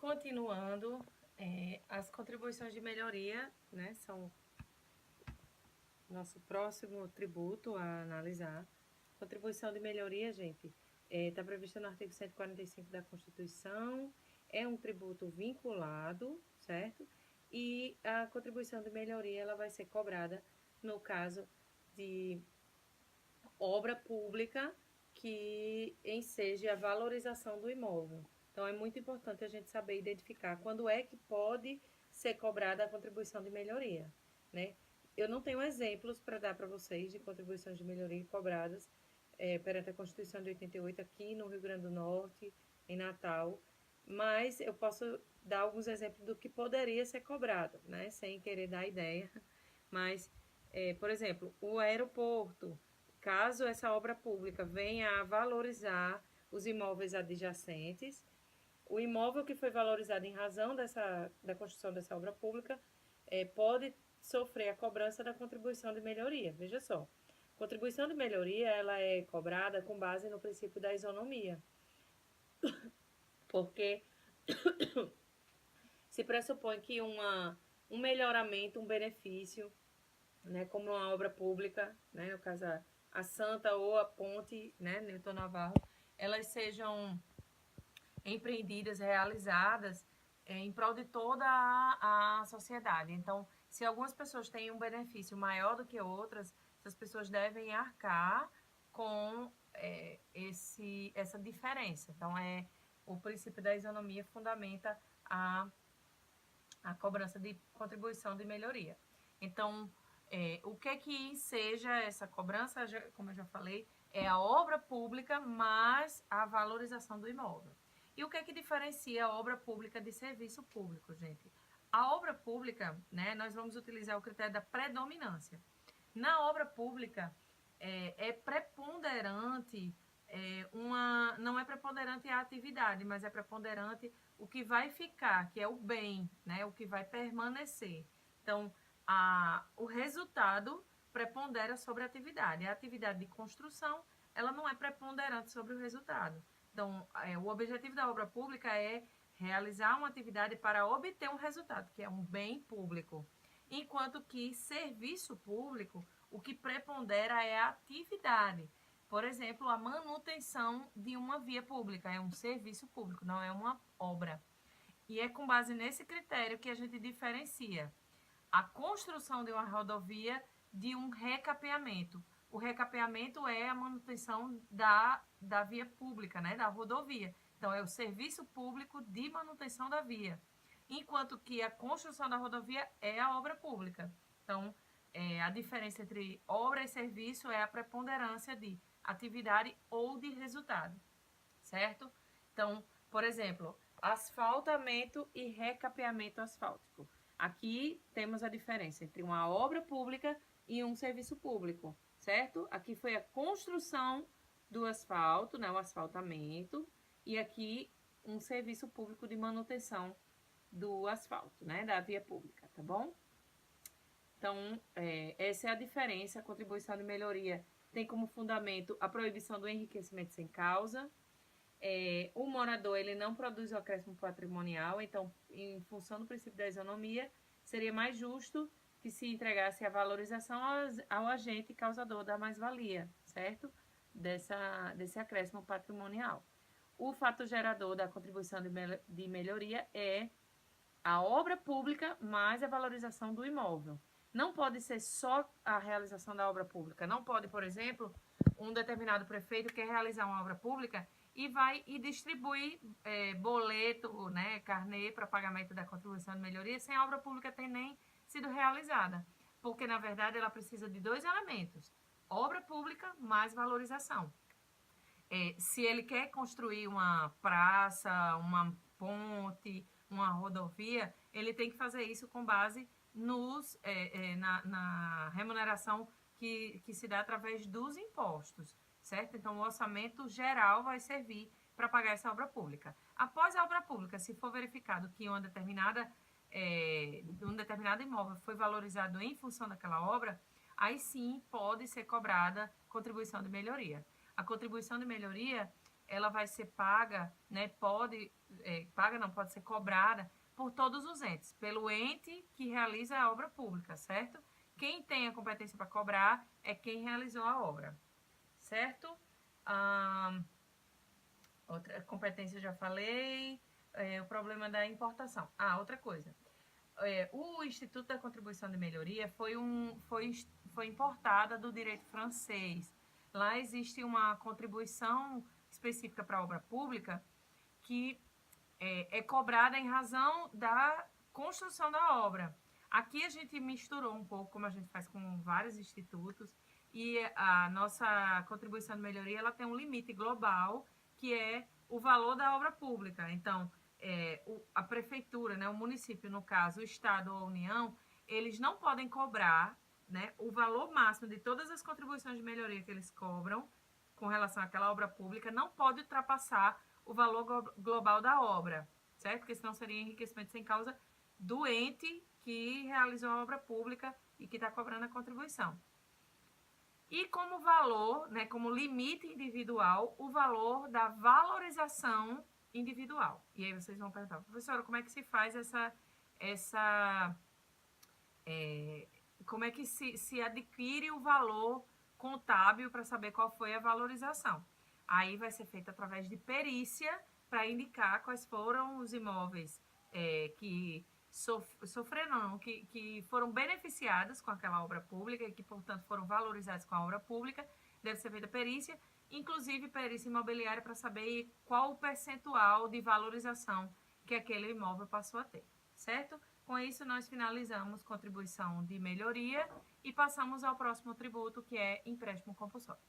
Continuando, as contribuições de melhoria, né, são nosso próximo tributo a analisar. Contribuição de melhoria, gente, está prevista no artigo 145 da Constituição, é um tributo vinculado, certo? E a contribuição de melhoria, ela vai ser cobrada no caso de obra pública que enseje a valorização do imóvel. Então, é muito importante a gente saber identificar quando é que pode ser cobrada a contribuição de melhoria, né? Eu não tenho exemplos para dar para vocês de contribuições de melhoria cobradas perante a Constituição de 88 aqui no Rio Grande do Norte, em Natal, mas eu posso dar alguns exemplos do que poderia ser cobrado, né? Sem querer dar ideia, mas, por exemplo, o aeroporto, caso essa obra pública venha a valorizar os imóveis adjacentes, o imóvel que foi valorizado em razão da construção dessa obra pública pode sofrer a cobrança da contribuição de melhoria. Veja só, contribuição de melhoria ela é cobrada com base no princípio da isonomia, porque se pressupõe que um melhoramento, um benefício, né, como uma obra pública, né, no caso a Santa ou a Ponte, né, Newton Navarro, elas sejam empreendidas, realizadas em prol de toda a sociedade. Então, se algumas pessoas têm um benefício maior do que outras, essas pessoas devem arcar com essa diferença. Então, o princípio da isonomia fundamenta a cobrança de contribuição de melhoria. Então, o que seja essa cobrança, como eu já falei, é a obra pública mais a valorização do imóvel. E o que diferencia a obra pública de serviço público, gente? A obra pública, né, nós vamos utilizar o critério da predominância. Na obra pública, é preponderante, não é preponderante a atividade, mas é preponderante o que vai ficar, que é o bem, né, o que vai permanecer. Então, o resultado prepondera sobre a atividade. A atividade de construção, ela não é preponderante sobre o resultado. Então, o objetivo da obra pública é realizar uma atividade para obter um resultado, que é um bem público. Enquanto que serviço público, o que prepondera é a atividade. Por exemplo, a manutenção de uma via pública é um serviço público, não é uma obra. E é com base nesse critério que a gente diferencia a construção de uma rodovia de um recapeamento. O recapeamento é a manutenção da via pública, né, da rodovia. Então, é o serviço público de manutenção da via. Enquanto que a construção da rodovia é a obra pública. Então, a diferença entre obra e serviço é a preponderância de atividade ou de resultado, certo? Então, por exemplo, asfaltamento e recapeamento asfáltico. Aqui temos a diferença entre uma obra pública e um serviço público, certo? Aqui foi a construção do asfalto, né, o asfaltamento, e aqui um serviço público de manutenção do asfalto, né, da via pública, tá bom? Então, essa é a diferença. A contribuição de melhoria tem como fundamento a proibição do enriquecimento sem causa. O morador ele não produz o acréscimo patrimonial, então, em função do princípio da isonomia, seria mais justo que se entregasse a valorização ao agente causador da mais-valia, certo? Desse acréscimo patrimonial. O fato gerador da contribuição de melhoria é a obra pública mais a valorização do imóvel. Não pode ser só a realização da obra pública. Não pode, por exemplo, um determinado prefeito quer realizar uma obra pública e vai e distribui boleto, né, carnê para pagamento da contribuição de melhoria sem a obra pública ter nem sido realizada. Porque, na verdade, ela precisa de dois elementos: obra pública mais valorização. Se ele quer construir uma praça, uma ponte, uma rodovia, ele tem que fazer isso com base na remuneração que se dá através dos impostos, certo? Então, o orçamento geral vai servir para pagar essa obra pública. Após a obra pública, se for verificado que um determinado imóvel foi valorizado em função daquela obra, aí sim pode ser cobrada contribuição de melhoria. A contribuição de melhoria ela vai ser paga, né? Pode ser cobrada por todos os entes, pelo ente que realiza a obra pública, certo? Quem tem a competência para cobrar é quem realizou a obra, certo? Outra competência eu já falei, o problema da importação. Outra coisa. O Instituto da Contribuição de Melhoria foi importada do direito francês. Lá existe uma contribuição específica para a obra pública que é cobrada em razão da construção da obra. Aqui a gente misturou um pouco, como a gente faz com vários institutos, e a nossa contribuição de melhoria ela tem um limite global, que é o valor da obra pública. Então, a prefeitura, né, o município, no caso, o estado ou a União, eles não podem cobrar, né, o valor máximo de todas as contribuições de melhoria que eles cobram com relação àquela obra pública, não pode ultrapassar o valor global da obra, certo? Porque senão seria enriquecimento sem causa do ente que realizou a obra pública e que está cobrando a contribuição. E como valor, né, como limite individual, o valor da valorização individual. E aí vocês vão perguntar, professora, como é que se faz como é que se adquire o valor contábil para saber qual foi a valorização? Aí vai ser feito através de perícia para indicar quais foram os imóveis que sofreram, que foram beneficiados com aquela obra pública e que, portanto, foram valorizados com a obra pública. Deve ser feita perícia, inclusive perícia imobiliária, para saber qual o percentual de valorização que aquele imóvel passou a ter, certo? Com isso, nós finalizamos contribuição de melhoria e passamos ao próximo tributo, que é empréstimo compulsório.